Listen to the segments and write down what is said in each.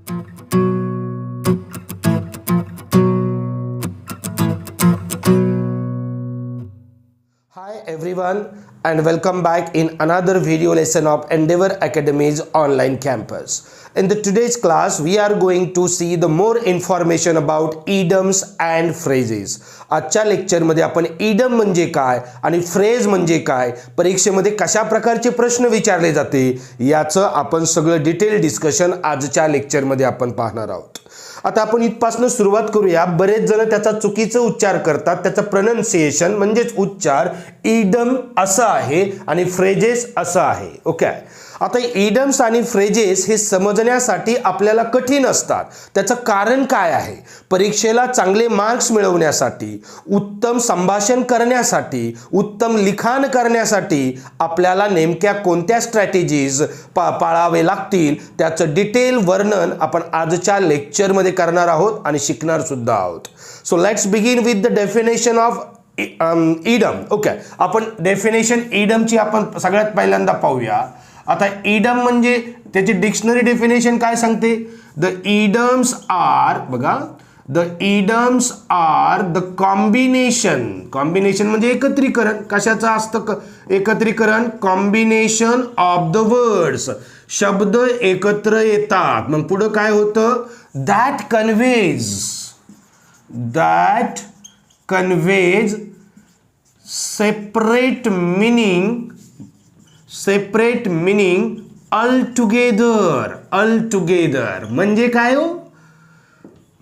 Hi everyone and welcome back in another video lesson of Endeavor Academy's online campus. In the today's class we are going to see the more information about idioms and phrases. आजच्या lecture मध्ये आपण idem म्हणजे काय आणि phrase म्हणजे काय, परीक्षेमध्ये कशा प्रकारचे प्रश्न विचारले जाते याचं आपण सगळं डिटेल डिस्कशन आजच्या लेक्चर मध्ये आपण पाहणार आहोत. आता आपण इथपासून सुरुवात करूया. बरेच जण त्याचा चुकीचा उच्चार करतात. त्याचा प्रोनाउन्सिएशन म्हणजेच उच्चार इडम असं आहे आणि फ्रेजेस असं आहे. ओके, आता इडम्स आणि फ्रेजेस हे समजण्यासाठी आपल्याला कठीण असतात. त्याचं कारण काय आहे? परीक्षेला चांगले मार्क्स मिळवण्यासाठी, उत्तम संभाषण करण्यासाठी, उत्तम लिखाण करण्यासाठी आपल्याला नेमक्या कोणत्या स्ट्रॅटेजीज पाळावे लागतील त्याचं डिटेल वर्णन आपण आजच्या लेक्चरमध्ये करणार आहोत आणि शिकणार सुद्धा आहोत. So let's begin with the definition of idem. Okay, आपण डेफिनेशन इडमची आपण सगळ्यात पहिल्यांदा पाहूया. आता इडम म्हणजे त्याची डिक्शनरी डेफिनेशन काय सांगते? द इडम्स आर, बघा, the idioms are the combination. Combination म्हणजे एकत्रीकरण. कशाचं असतं एकत्रीकरण? Combination of the words. शब्द एकत्र येतात, मग पुढे काय होतं? That conveys separate meaning altogether. म्हणजे काय हो?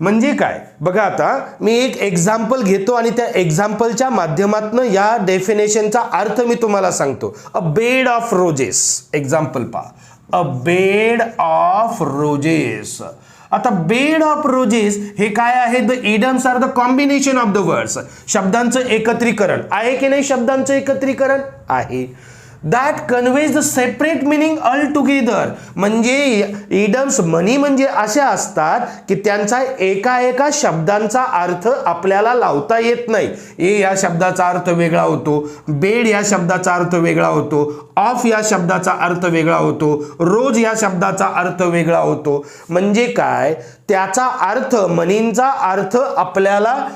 म्हणजे काय? बघा, आता मी एक एक्झाम्पल घेतो आणि त्या एक्झाम्पलच्या माध्यमातून या डेफिनेशनचा अर्थ मी तुम्हाला सांगतो. A bed of roses. Example पहा. A bed of roses. आता बेड ऑफ रोजेस हे काय आहे? The idioms are the combination of the words. शब्दांचं एकत्रीकरण आहे की नाही? शब्दांचं एकत्रीकरण आहे. That conveys the separate meaning all together. म्हणजे इडम्स म्हणी म्हणजे अशा असतात की त्यांचा एका शब्दांचा अर्थ आपल्याला लावता येत नाही. ए या शब्दाचा अर्थ वेगळा होतो, बेड या शब्दाचा अर्थ वेगळा होतो, ऑफ या शब्दाचा अर्थ वेगळा होतो, रोज या शब्दाचा अर्थ वेगळा होतो. म्हणजे काय? त्याचा अर्थ, म्हणींचा अर्थ आपल्याला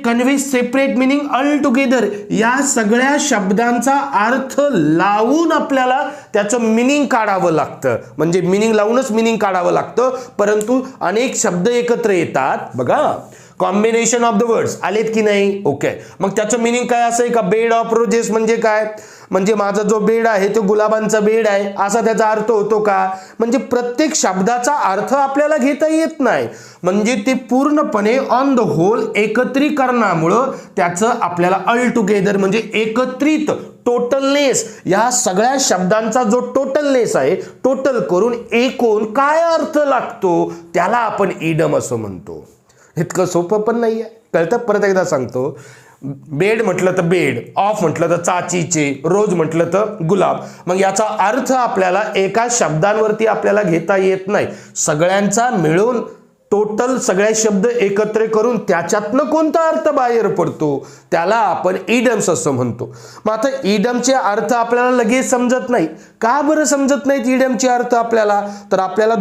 conveys separate meaning all together या सगळ्या शब्दांचा अर्थ लावून आपल्याला त्याचं मिनिंग काढावं लागतं. म्हणजे मिनिंग लावूनच मिनिंग काढावं लागतं. परंतु अनेक शब्द एकत्र येतात. बघा, कॉम्बिनेशन ऑफ द वर्ड्स आलेत की नाही? ओके, मग त्याचं मिनिंग काय असेल? का बेड ऑफ रोजेस म्हणजे काय? म्हणजे माझा जो बेड आहे तो गुलाबांचा बेड आहे असा त्याचा अर्थ होतो का? म्हणजे प्रत्येक शब्दाचा अर्थ आपल्याला घेता येत नाही. म्हणजे ते पूर्णपणे ऑन द होल एकत्रीकरणामुळं त्याचं आपल्याला ऑल टुगेदर म्हणजे एकत्रित, टोटलनेस, या सगळ्या शब्दांचा जो टोटलनेस आहे, टोटल करून एकूण काय अर्थ लागतो त्याला आपण इडम असं म्हणतो. इतकं सोपं पण नाही आहे. कळतं? परत एकदा सांगतो. बेड म्हटलं तर बेड, ऑफ म्हटलं तर चाचीचे, रोज म्हटलं तर गुलाब. मग याचा अर्थ आपल्याला एका शब्दांवरती आपल्याला घेता येत नाही. सगळ्यांचा मिळून टोटल सगळे शब्द एकत्र करून त्याच्यातनं कोणता अर्थ बाहेर पडतो त्याला आपण इडम्स असं म्हणतो. मग आता इडमचे अर्थ आपल्याला लगेच समजत नाही. का बरं समजत नाहीत इडमचे अर्थ आपल्याला? तर आपल्याला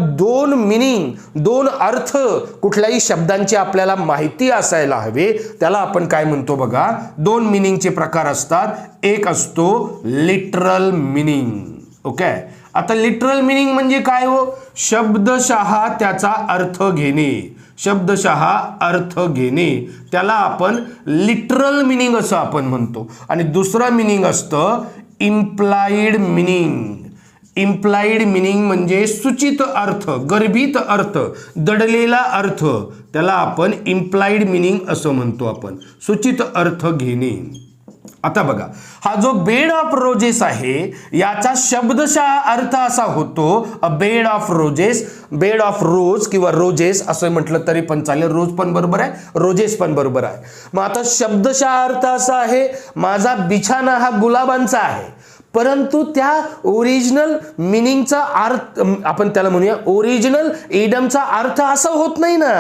दोन अर्थ कुठल्याही शब्दांची आपल्याला माहिती असायला हवे. त्याला आपण काय म्हणतो बघा, दोन मिनिंगचे प्रकार असतात. एक असतो लिटरल मिनिंग. ओके, आता लिटरल मिनिंग म्हणजे काय हो? शब्दशः त्याचा अर्थ घेणे. शब्दशः अर्थ घेणे त्याला आपण लिटरल मिनिंग असं आपण म्हणतो. आणि दुसरं मिनिंग असतं इम्प्लाइड मिनिंग. इम्प्लाइड मिनिंग म्हणजे सूचित अर्थ, गर्भित अर्थ, दडलेला अर्थ, त्याला आपण इम्प्लाइड मिनिंग असं म्हणतो आपण. सूचित अर्थ घेणे. आता बघा, हा जो बेड ऑफ रोजेस आहे याचा शब्दशः अर्थ असा होतो a bed of roses. Bed of rose किंवा रोजेस असं म्हटलं तरी पण चालेल. रोज पण बरोबर आहे, रोजेस पण बरोबर आहे. मग आता शब्दशः अर्थ असा आहे, माझा बिछाना हा गुलाबांचा आहे. परंतु त्या ओरिजिनल मिनिंगचा अर्थ आपण त्याला म्हणूया ओरिजिनल इडमचा अर्थ असा होत नाही ना.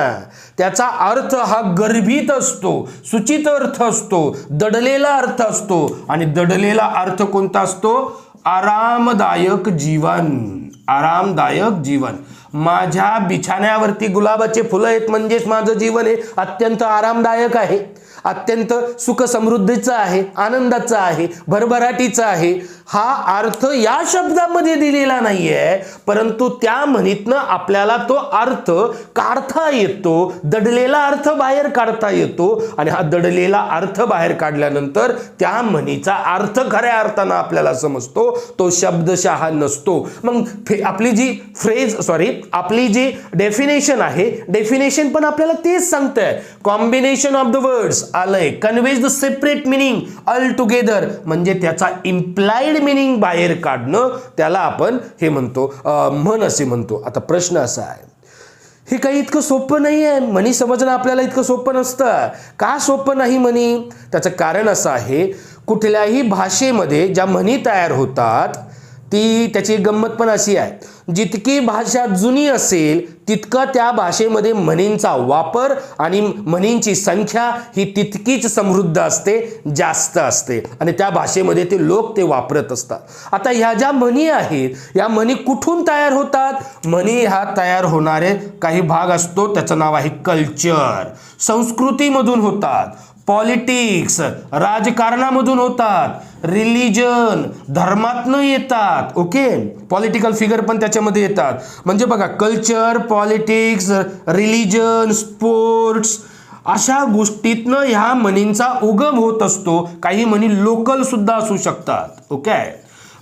त्याचा अर्थ हा गर्भित असतो, सूचित अर्थ असतो, दडलेला अर्थ असतो. आणि दडलेला अर्थ कोणता असतो? आरामदायक जीवन. आरामदायक जीवन. माझ्या बिछाण्यावरती गुलाबाचे फुलं आहेत म्हणजेच माझं जीवन हे अत्यंत आरामदायक आहे, अत्यंत सुख समृद्धीचं आहे, आनंदाचं आहे, भरभराटीचं आहे. हा अर्थ या शब्दामध्ये दिलेला नाहीये, परंतु त्या म्हणीतनं आपल्याला तो अर्थ काढता येतो, दडलेला अर्थ बाहेर काढता येतो. आणि हा दडलेला अर्थ बाहेर काढल्यानंतर त्या म्हणीचा अर्थ खऱ्या अर्थानं आपल्याला समजतो, तो शब्दशः नसतो. मग आपली जी डेफिनेशन आहे, डेफिनेशन पण आपल्याला तेच सांगतंय. कॉम्बिनेशन ऑफ द वर्ड्स आलंय, conveys the separate meaning all together, म्हणजे त्याचा इम्प्लाइड मिनिंग बाहेर काढणं, त्याला आपण हे म्हणतो म्हण असे म्हणतो. आता प्रश्न असा आहे, हे काही इतकं सोपं नाही आहे. म्हणी समजणं आपल्याला इतकं सोपं नसतं. का सोपं नाही म्हणी? त्याचं कारण असं आहे, कुठल्याही भाषेमध्ये ज्या म्हणी तयार होतात त्याची गंमत पण अशी आहे, जितकी भाषा जुनी असेल तितकं त्या भाषेमध्ये म्हणींचा वापर आणि म्हणींची संख्या ही तितकीच समृद्ध असते, जास्त असते, आणि त्या भाषेमध्ये ते लोक ते वापरत असतात. आता ह्या ज्या म्हणी आहेत, या म्हणी कुठून तयार होतात? म्हणी ह्या तयार होणारे काही भाग असतो, त्याचं नाव आहे कल्चर. संस्कृतीमधून होतात, पॉलिटिक्स राजकारणामधून होतात, रिलिजन धर्मातनं येतात. ओके, पॉलिटिकल फिगर पण त्याच्यामध्ये येतात. म्हणजे बघा, कल्चर, पॉलिटिक्स, रिलिजन, स्पोर्ट्स अशा गोष्टीतनं ह्या म्हणींचा उगम होत असतो. काही म्हणी लोकल सुद्धा असू शकतात. ओके,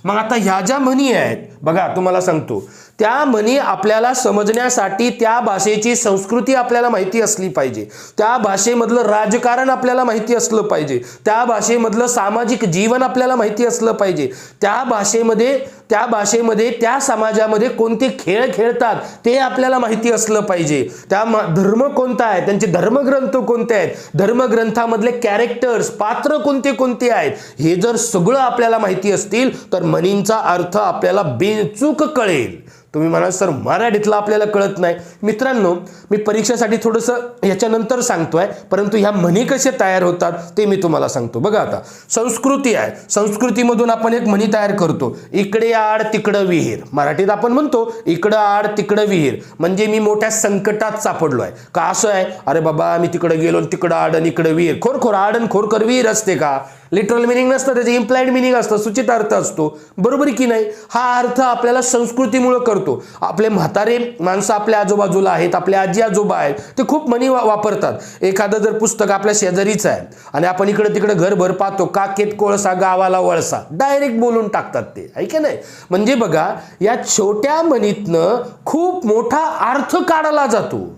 मग आता ह्या ज्या म्हणी आहेत बघा, तुम्हाला सांगतो, त्या म्हणी आपल्याला समजण्यासाठी त्या भाषेची संस्कृती आपल्याला माहिती असली पाहिजे, त्या भाषेमधलं राजकारण आपल्याला माहिती असलं पाहिजे, त्या भाषेमधलं सामाजिक जीवन आपल्याला माहिती असलं पाहिजे, त्या भाषेमध्ये त्या समाजामध्ये कोणते खेळ खेळतात ते आपल्याला माहिती असलं पाहिजे, त्या धर्म कोणता आहे, त्यांचे धर्मग्रंथ कोणते आहेत, धर्मग्रंथामधले कॅरेक्टर्स, पात्र कोणते कोणते आहेत, हे जर सगळं आपल्याला माहिती असतील तर म्हणींचा अर्थ आपल्याला बेचूक कळेल. तुम्ही म्हणाल सर मराठीतला आपल्याला कळत नाही. मित्रांनो, मी परीक्षेसाठी थोडंसं याच्यानंतर सांगतोय, परंतु ह्या म्हणी कसे तयार होतात ते मी तुम्हाला सांगतो. बघा, आता संस्कृती आहे, संस्कृतीमधून आपण एक म्हणी तयार करतो, इकडे आड तिकडं विहीर. मराठीत आपण म्हणतो इकडं आड तिकडं विहीर, म्हणजे मी मोठ्या संकटात सापडलो आहे. का असं आहे? अरे बाबा, मी तिकडे गेलो, तिकडं आड आणि इकडं विहीर. खोर आड आणि खोरकर विहीर असते का? लिटरल मिनिंग नसतं, त्याचे इम्प्लाइड मिनिंग असतं, सूचित अर्थ असतो. बरोबर की नाही? हा अर्थ आपल्याला संस्कृतीमुळे करतो. आपले म्हातारे माणसं आपल्या आजूबाजूला आहेत, आपले आजी आजोबा आहेत, ते खूप म्हणी वापरतात. एखादं जर पुस्तक आपल्या शेजारीचं आहे आणि आपण इकडे तिकडे घरभर पाहतो, काकेत कोळसा गावाला वळसा, डायरेक्ट बोलून टाकतात ते, आहे की नाही? म्हणजे बघा, या छोट्या म्हणीतनं खूप मोठा अर्थ काढला जातो,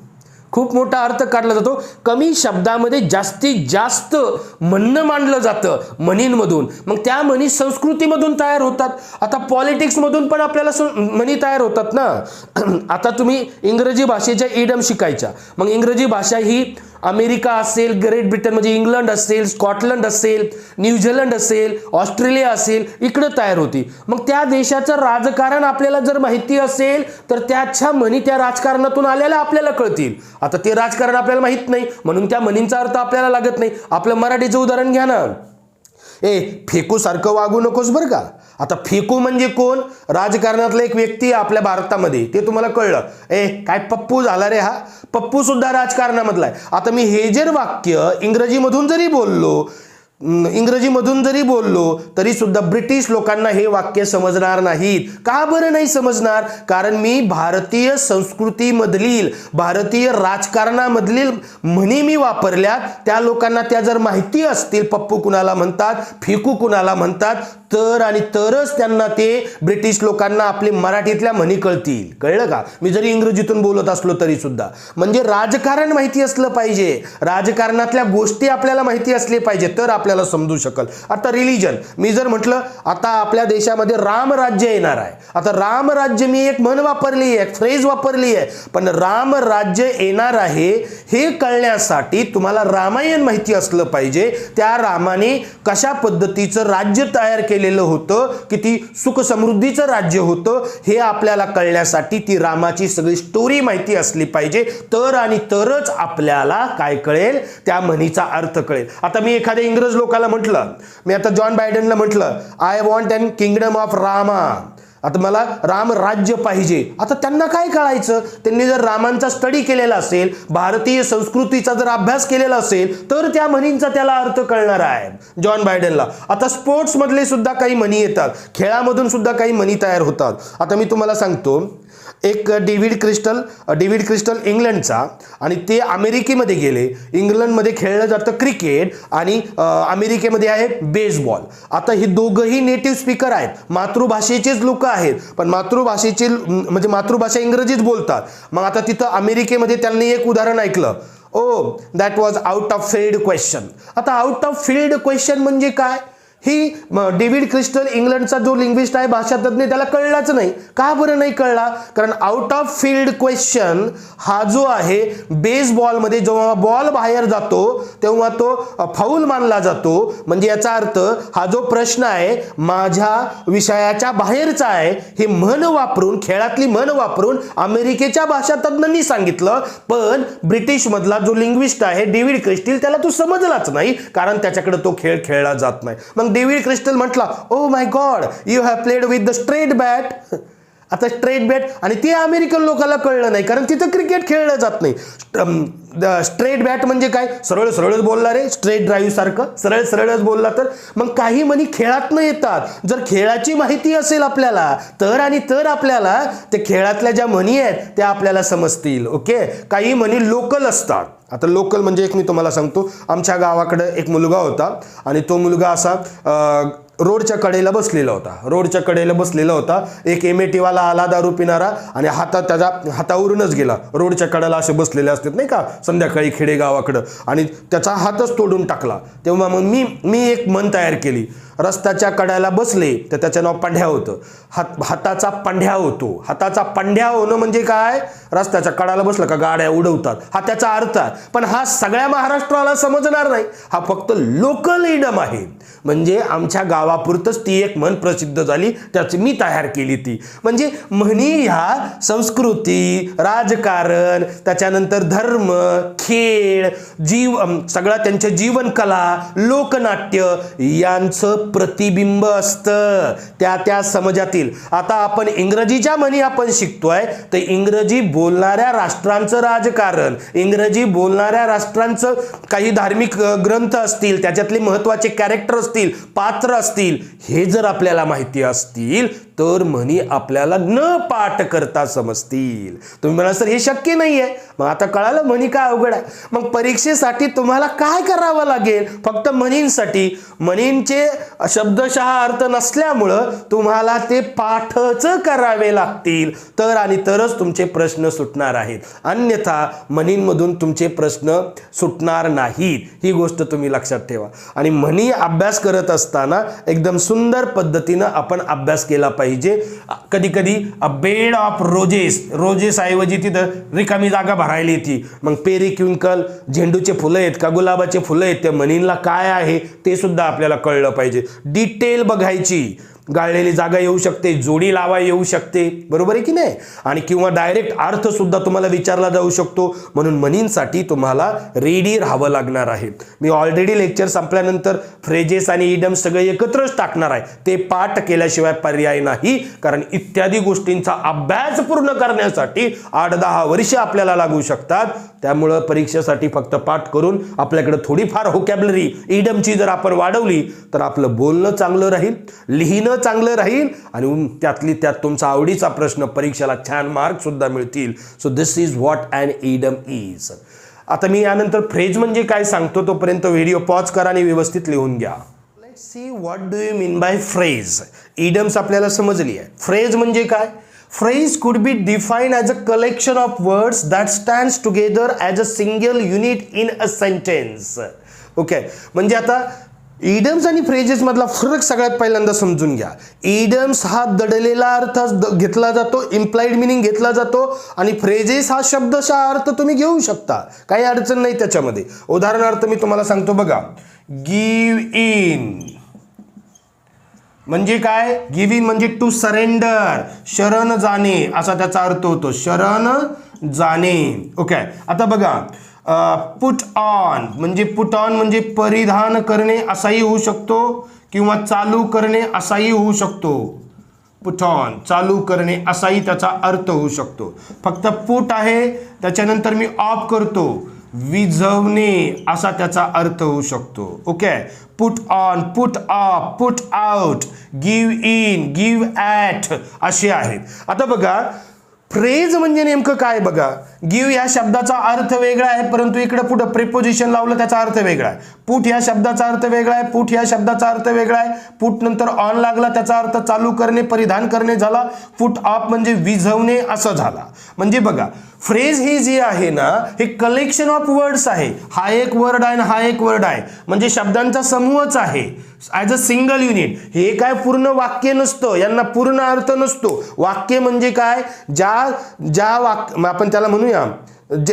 खूप मोठा अर्थ काढला जातो. कमी शब्दामध्ये जास्तीत जास्त म्हणणं मांडलं जातं म्हणींमधून. मग त्या म्हणी संस्कृतीमधून तयार होतात. आता पॉलिटिक्समधून पण आपल्याला म्हणी तयार होतात ना. आता तुम्ही इंग्रजी भाषेच्या इडम शिकायच्या, मग इंग्रजी भाषा ही अमेरिका असेल, ग्रेट ब्रिटन म्हणजे इंग्लंड असेल, स्कॉटलंड असेल, न्यूझीलंड असेल, ऑस्ट्रेलिया असेल, इकडं तयार होती. मग त्या देशाचं राजकारण आपल्याला जर माहिती असेल तर त्याच्या म्हणी त्या राजकारणातून आलेल्या आपल्याला कळतील. आता ते राजकारण आपल्याला माहित नाही, म्हणून त्या म्हणींचा अर्थ आपल्याला लागत नाही. आपलं मराठीचं उदाहरण घ्या ना. फेकू सारखं वागू नकोस बरं का. आता फेकू म्हणजे कोण? राजकारणातला एक व्यक्ती आपल्या भारतामध्ये, ते तुम्हाला कळलं. काय पप्पू झाला रे हा? पप्पू सुद्धा राजकारणामधला आहे. आता मी हे जर वाक्य इंग्रजीमधून जरी बोललो तरी सुद्धा ब्रिटिश लोकांना हे वाक्य समजणार नाहीत. का बरं नाही समजणार? कारण मी भारतीय संस्कृतीमधील, भारतीय राजकारणामधील म्हणी मी वापरल्या. त्या लोकांना त्या जर माहिती असतील, पप्पू कुणाला म्हणतात, फेकू कुणाला म्हणतात, तरच त्यांना ते ब्रिटिश लोकांना आपले मराठीतल्या म्हणी कळतील. कळलं का? मी जरी इंग्रजीतून बोलत असलो तरी सुद्धा. म्हणजे राजकारण माहिती असलं पाहिजे, राजकारणातल्या गोष्टी आपल्याला माहिती असले पाहिजे, तर आपल्याला समजू शकल. आता रिलिजन, मी जर म्हटलं आता आपल्या देशामध्ये रामराज्य येणार आहे, आता रामराज्य मी एक म्हण वापरली आहे, एक फ्रेज वापरली आहे, पण रामराज्य येणार आहे हे कळण्यासाठी तुम्हाला रामायण माहिती असलं पाहिजे. त्या रामाने कशा पद्धतीचं राज्य तयार केलेलं होतं, किती सुख समृद्धीचं राज्य होतं, हे आपल्याला कळण्यासाठी ती रामाची सगळी स्टोरी माहिती असली पाहिजे. तरच आपल्याला काय कळेल? त्या म्हणीचा अर्थ कळेल. आता मी एखाद्या इंग्रज लोकाला म्हटलं, मी आता जॉन बायडनला म्हटलं, I want an kingdom of Rama, आता मला राम राज्य पाहिजे, आता त्यांना काय कळायचं? त्यांनी जर रामांचा स्टडी केलेला असेल, भारतीय संस्कृतीचा जर अभ्यास केलेला असेल, तर त्या म्हणींचा त्याला अर्थ कळणार आहे जॉन बायडनला. आता स्पोर्ट्स मधले सुद्धा काही म्हणी येतात, खेळामधून सुद्धा काही म्हणी तयार होतात. आता मी तुम्हाला सांगतो, एक डेव्हिड क्रिस्टल इंग्लंडचा, आणि ते अमेरिकेमध्ये गेले. इंग्लंडमध्ये खेळलं जातं क्रिकेट आणि अमेरिकेमध्ये आहे बेसबॉल. आता हे दोघंही नेटिव्ह स्पीकर आहेत, मातृभाषेचेच लोक आहेत, पण मातृभाषेचे म्हणजे मातृभाषा इंग्रजीच बोलतात. मग आता तिथं अमेरिकेमध्ये त्यांनी एक उदाहरण ऐकलं, ओ that was out of field question. आता आउट ऑफ फील्ड क्वेश्चन म्हणजे काय? ही डेव्हिड क्रिस्टल इंग्लंडचा जो लिंग्विस्ट आहे, भाषातज्ञ, त्याला कळलाच नाही. का बरं नाही कळला? कारण आउट ऑफ फील्ड क्वेश्चन हा जो आहे बेसबॉलमध्ये जेव्हा बॉल बाहेर जातो तेव्हा तो फाऊल मानला जातो. म्हणजे याचा अर्थ हा जो प्रश्न आहे माझ्या विषयाच्या बाहेरचा आहे. हे म्हण वापरून, खेळातली म्हण वापरून अमेरिकेच्या भाषातज्ञांनी सांगितलं, पण ब्रिटिश मधला जो लिंग्विस्ट आहे डेव्हिड क्रिस्टल, त्याला तो समजलाच नाही, कारण त्याच्याकडे तो खेळ खेळला जात नाही. मग डेव्हिड क्रिस्टल म्हटला, oh my God, you have played with the straight bat. आता स्ट्रेट बॅट, आणि ते अमेरिकन लोकांना कळलं नाही, कारण तिथं क्रिकेट खेळलं जात नाही. स्ट्रेट बॅट म्हणजे काय? सरळ सरळच बोलला रे, स्ट्रेट ड्राईव्ह सारखं सरळ सरळच बोलला. तर मग काही म्हणी खेळात न येतात. जर खेळाची माहिती असेल आपल्याला तर आपल्याला ते खेळातल्या ज्या म्हणी आहेत त्या आपल्याला समजतील. ओके, काही म्हणी लोकल असतात. आता लोकल म्हणजे एक मी तुम्हाला सांगतो, आमच्या गावाकडे एक मुलगा होता, आणि तो मुलगा असा रोडच्या कडेला बसलेला होता. एक एमएटीवाला आला दारू पिणारा, आणि त्याच्या हातावरूनच गेला. रोडच्या कडेला असे बसलेले असतात नाही का संध्याकाळी खेडेगावाकडं, आणि त्याचा हातच तोडून टाकला. तेव्हा मग मी एक म्हण तयार केली, रस्त्याच्या कड्याला बसले तर त्याचं नाव पंड्या होतं. हाताचा पंड्या होतो. हाताचा पंड्या होणं म्हणजे काय? रस्त्याच्या कड्याला बसलं का गाड्या उडवतात, हा त्याचा अर्थ आहे. पण हा सगळ्या महाराष्ट्राला समजणार नाही, हा फक्त लोकल इडम आहे. म्हणजे आमच्या गावापुरतच ती एक म्हण प्रसिद्ध झाली, त्याची मी तयार केली ती. म्हणजे म्हणी ह्या संस्कृती, राजकारण, त्याच्यानंतर धर्म, खेळ, सगळा त्यांच्या जीवनकला, लोकनाट्य यांचं प्रतिबिंब असतं त्या समाजातील. आता आपण इंग्रजीच्या म्हणी आपण शिकतोय, तर इंग्रजी बोलणाऱ्या राष्ट्रांचं राजकारण, इंग्रजी बोलणाऱ्या राष्ट्रांचं काही धार्मिक ग्रंथ असतील, त्याच्यातले महत्वाचे कॅरेक्टर असतील, पात्र असतील, हे जर आपल्याला माहिती असतील तर म्हणी आपल्याला न पाठ करता समजतील. तुम्ही म्हणाल सर हे शक्य नाहीये. मग आता कळालं म्हणी काय अवघड आहे. मग परीक्षेसाठी तुम्हाला काय करावं लागेल? फक्त म्हणींसाठी, म्हणींचे शब्दशः अर्थ नसल्यामुळं तुम्हाला ते पाठच करावे लागतील, तरच तुमचे प्रश्न सुटणार आहेत. अन्यथा म्हणींमधून तुमचे प्रश्न सुटणार नाहीत. ही गोष्ट तुम्ही लक्षात ठेवा. आणि म्हणी अभ्यास करत असताना एकदम सुंदर पद्धतीनं आपण अभ्यास केला पाहिजे. कधी कधी अ बेड ऑफ रोजेस ऐवजी तिथं रिकामी जागा भरायला येते. मग पेरी क्विंकल, झेंडूचे फुलं आहेत का गुलाबाचे फुलं आहेत, त्या म्हणींना काय आहे ते सुद्धा आपल्याला कळलं पाहिजे. डिटेल बघायची. गाळलेली जागा येऊ शकते, जोडी लावा येऊ शकते, बरोबर आहे की नाही? आणि किंवा डायरेक्ट अर्थ सुद्धा तुम्हाला विचारला जाऊ शकतो. म्हणून म्हणींसाठी तुम्हाला रेडी राहावं लागणार आहे. मी ऑलरेडी लेक्चर संपल्यानंतर फ्रेजेस आणि इडम सगळे एकत्रच टाकणार आहे. ते पाठ केल्याशिवाय पर्याय नाही, कारण इत्यादी गोष्टींचा अभ्यास पूर्ण करण्यासाठी 8-10 वर्ष आपल्याला लागू शकतात. त्यामुळं परीक्षेसाठी फक्त पाठ करून आपल्याकडे थोडीफार व्होकॅब्युलरी इडमची जर आपण वाढवली तर आपलं बोलणं चांगलं राहील, लिहिणं चांगलं राहील, आणि त्यातली त्यात तुमचा आवडीचा प्रश्न परीक्षेला छान मार्क सुद्धा मिळतील. So this is what an idiom is. आता मी यानंतर फ्रेज म्हणजे काय सांगतो, तोपर्यंत व्हिडिओ पॉज करा आणि व्यवस्थित लिहून घ्या. Let's see what do you mean by phrase. Idioms आपल्याला समजली आहे. फ्रेज म्हणजे काय? Phrase could be defined as a collection of words that stands together as a single unit in a sentence. Okay, म्हणजे आता इडम्स आणि फ्रेजेस मधला फरक सगळ्यात पहिल्यांदा समजून घ्या. इडम्स हा दडलेला अर्थ घेतला जातो, इम्प्लाइड मिनिंग घेतला जातो, आणि फ्रेजेस हा शब्दशः अर्थ तुम्ही घेऊ शकता, काही अडचण नाही त्याच्यामध्ये. उदाहरणार्थ मी तुम्हाला सांगतो बघा, गिव्ह इन म्हणजे काय? गिव्ह इन म्हणजे टू सरेंडर, शरण जाणे असा त्याचा अर्थ होतो, शरण जाणे. ओके, आता बघा, पुट ऑन म्हणजे परिधान करणे असाही होऊ शकतो, किंवा चालू करणे असाही होऊ शकतो. पुट ऑन, चालू करणे असाही त्याचा अर्थ होऊ शकतो. फक्त पुट आहे त्याच्यानंतर मी ऑफ करतो, विझवणे असा त्याचा अर्थ होऊ शकतो. Okay, put on, put off, put out, give in, give at असे आहेत. आता बघा फ्रेज म्हणजे नेमकं काय बघा. गिव्ह या शब्दाचा अर्थ वेगळा आहे, परंतु इकडे पुढे प्रिपोजिशन लावलं त्याचा अर्थ वेगळा आहे. पुट या शब्दाचा अर्थ वेगळा आहे, पुट या शब्दाचा अर्थ वेगळा आहे. पुट नंतर ऑन लागला त्याचा अर्थ चालू करणे, परिधान करणे झाला. पुट ऑफ म्हणजे विझवणे असं झाला. म्हणजे बघा फ्रेज ही जी आहे ना, हे कलेक्शन ऑफ वर्ड्स आहे. हा एक वर्ड आहे आणि हा एक वर्ड आहे, म्हणजे शब्दांचा समूहच आहे ॲज अ सिंगल युनिट. हे काय पूर्ण वाक्य नसतं, यांना पूर्ण अर्थ नसतो. वाक्य म्हणजे काय, ज्या वाक्य आपण त्याला म्हणूया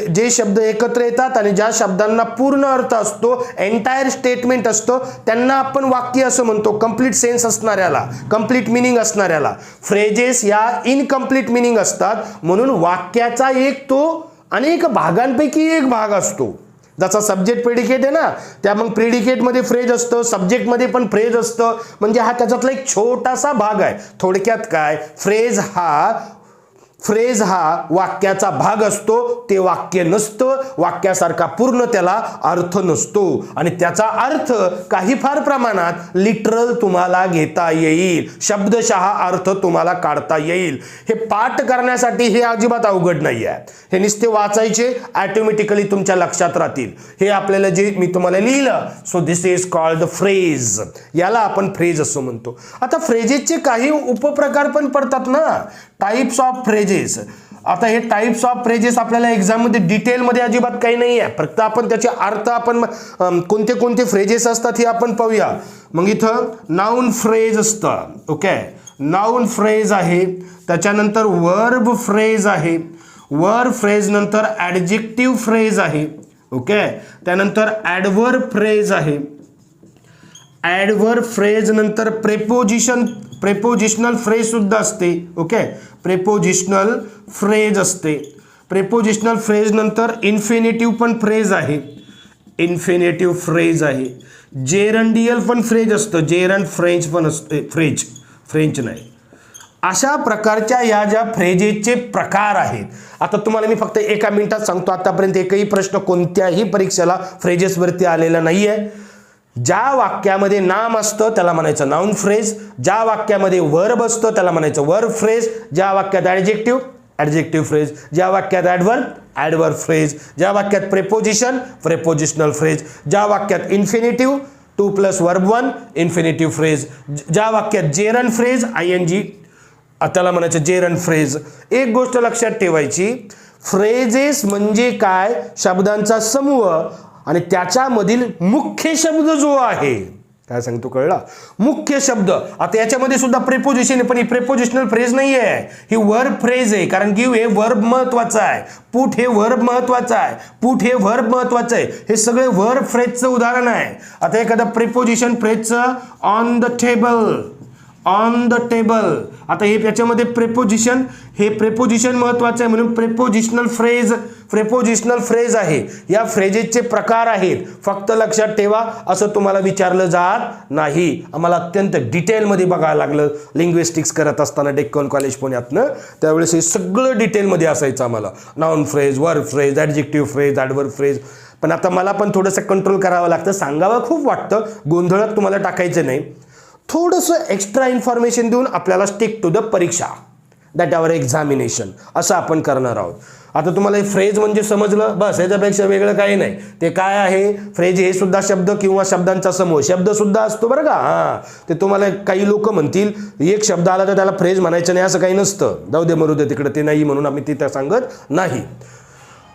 जे शब्द एकत्र येतात आणि ज्या शब्दांना पूर्ण अर्थ असतो, एंटायर स्टेटमेंट असतो, त्यांना आपण वाक्य असं म्हणतो. कंप्लीट सेन्स असणाऱ्याला, कंप्लीट मिनिंग असणाऱ्याला. फ्रेजेस या इनकम्प्लीट मिनिंग असतात, म्हणून वाक्याचा एक तो अनेक भागांपैकी एक भाग असतो. जसा सब्जेक्ट प्रेडिकेट आहे ना, त्या मग प्रेडिकेटमध्ये फ्रेज असतं, सब्जेक्टमध्ये पण फ्रेज असतं. म्हणजे हा त्याच्यातला एक छोटासा भाग आहे. थोडक्यात काय, फ्रेज हा वाक्याचा भाग असतो, ते वाक्य नसतं. वाक्यासारखा पूर्ण त्याला अर्थ नसतो आणि त्याचा अर्थ काही फार प्रमाणात लिटरल तुम्हाला घेता येईल, शब्दशः अर्थ तुम्हाला काढता येईल. हे पाठ करण्यासाठी हे अजिबात अवघड नाही आहे. हे नुसते वाचायचे, ऑटोमॅटिकली तुमच्या लक्षात राहतील. हे आपल्याला जे मी तुम्हाला लिहिलं, so this is called phrase. याला आपण फ्रेज असं म्हणतो. आता फ्रेजेसचे काही उपप्रकार पण पडतात ना, टाइप्स ऑफ फ्रेजेस. आता हे टाइप्स ऑफ फ्रेजेस आपल्याला एक्झाममध्ये डिटेलमध्ये अजिबात काही नाही आहे. फक्त आपण त्याचे अर्थ आपण कोणते कोणते फ्रेजेस असतात हे आपण पाहूया. मग इथं नाउन फ्रेज असतं. ओके, नाउन फ्रेज आहे. त्याच्यानंतर वर्ब फ्रेज आहे. वर्ब फ्रेज नंतर ॲडजेक्टिव्ह फ्रेज आहे. ओके, त्यानंतर ॲडवर्ब फ्रेज आहे. ॲडवर्ब फ्रेज नंतर प्रेपोजिशनल फ्रेज सुद्धा असते. ओके, प्रेपोजिशनल फ्रेज असते. प्रेपोजिशनल फ्रेज नंतर इन्फिनिटिव्ह पण फ्रेज आहे. इन्फिनिटिव्ह फ्रेज आहे. जेरंडियल पण फ्रेज असतं. जेरंड फ्रेंच पण असते. फ्रेंच नाही. अशा प्रकारच्या या ज्या फ्रेजेसचे प्रकार आहेत. आता तुम्हाला मी फक्त एका मिनिटात सांगतो, आतापर्यंत एकही प्रश्न कोणत्याही परीक्षेला फ्रेजेसवरती आलेला नाही आहे. ज्या वाक्यामध्ये नाम असतं त्याला म्हणायचं नाउन फ्रेज, ज्या वाक्यामध्ये वर्ब असतं त्याला म्हणायचं वर्ब फ्रेज, ज्या वाक्यात ॲडजेक्टिव्ह फ्रेज, ज्या वाक्यात ॲडवर्ब फ्रेज, ज्या वाक्यात प्रेपोजिशनल फ्रेज, ज्या वाक्यात इन्फिनिटिव्ह 2 + वर्ब 1 इन्फिनिटिव्ह फ्रेज, ज्या वाक्यात जेरंड फ्रेज ING त्याला म्हणायचं जेरंड फ्रेज. एक गोष्ट लक्षात ठेवायची, फ्रेजेस म्हणजे काय, शब्दांचा समूह आणि त्याच्यामधील मुख्य शब्द जो आहे, काय सांगतो कळला, मुख्य शब्द. आता याच्यामध्ये सुद्धा प्रेपोजिशन आहे, पण ही प्रेपोजिशनल फ्रेज नाही आहे, ही वर्ब फ्रेज आहे. कारण गिव्ह हे वर्ब महत्वाचं आहे, पुट हे वर्ब महत्वाचं आहे, पुट हे वर्ब महत्वाचं आहे. हे सगळे वर्ब फ्रेजचं उदाहरण आहे. आता एखादा प्रेपोजिशन फ्रेजचं ऑन द टेबल, आता हे याच्यामध्ये प्रेपोजिशन, हे प्रेपोजिशन महत्वाचं आहे म्हणून प्रेपोजिशनल फ्रेज आहे. या फ्रेजेसचे प्रकार आहेत. फक्त लक्षात ठेवा, असं तुम्हाला विचारलं जात नाही. आम्हाला अत्यंत डिटेलमध्ये बघायला लागलं लिंग्विस्टिक्स करत असताना डेक्कन कॉलेज पुण्यातनं. त्यावेळेस हे सगळं डिटेलमध्ये असायचं आम्हाला. Noun phrase, verb phrase, adjective phrase, adverb phrase. पण आता मला पण थोडंसं कंट्रोल करावं लागतं. सांगावं खूप वाटतं, गोंधळात तुम्हाला टाकायचं नाही. थोडंसं एक्स्ट्रा इन्फॉर्मेशन देऊन आपल्याला स्टिक टू द परीक्षा, दॅट आवर एक्झामिनेशन, असं आपण करणार आहोत. आता तुम्हाला हे फ्रेज म्हणजे समजलं बस, याच्यापेक्षा वेगळं काही नाही. ते काय आहे, फ्रेज हे सुद्धा शब्द किंवा शब्दांचा समूह, शब्द सुद्धा असतो बरं का. हां, ते तुम्हाला काही लोक म्हणतील एक शब्द आला तर त्याला फ्रेज म्हणायचं नाही, असं काही नसतं. जाऊ दे, मरू दे तिकडं, ते नाही म्हणून आम्ही तिथं सांगत नाही.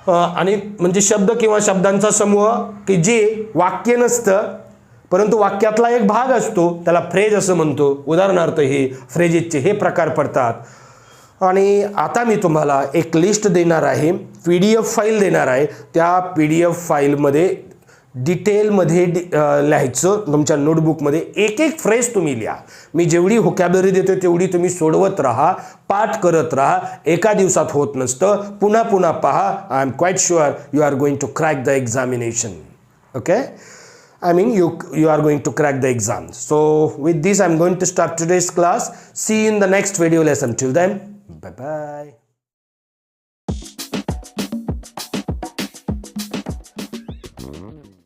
आणि म्हणजे शब्द किंवा शब्दांचा समूह की जे वाक्य नसतं परंतु वाक्यातला एक भाग असतो, त्याला फ्रेज असं म्हणतो. उदाहरणार्थ हे फ्रेजेसचे हे प्रकार पडतात. आणि आता मी तुम्हाला एक लिस्ट देणार आहे, PDF फाईल देणार आहे. त्या PDF फाईलमध्ये डिटेलमध्ये लिहायचं. तुमच्या नोटबुकमध्ये एक एक फ्रेज तुम्ही लिहा. मी जेवढी व्होकॅब्युलरी देतो तेवढी तुम्ही सोडवत राहा, पाठ करत राहा. एका दिवसात होत नसतं, पुन्हा पहा. I am quite sure you are going to crack the examination. Okay, I mean, you are going to crack the exam. So with this, I'm going to stop today's class. See you in the next video lesson. Till then, bye bye.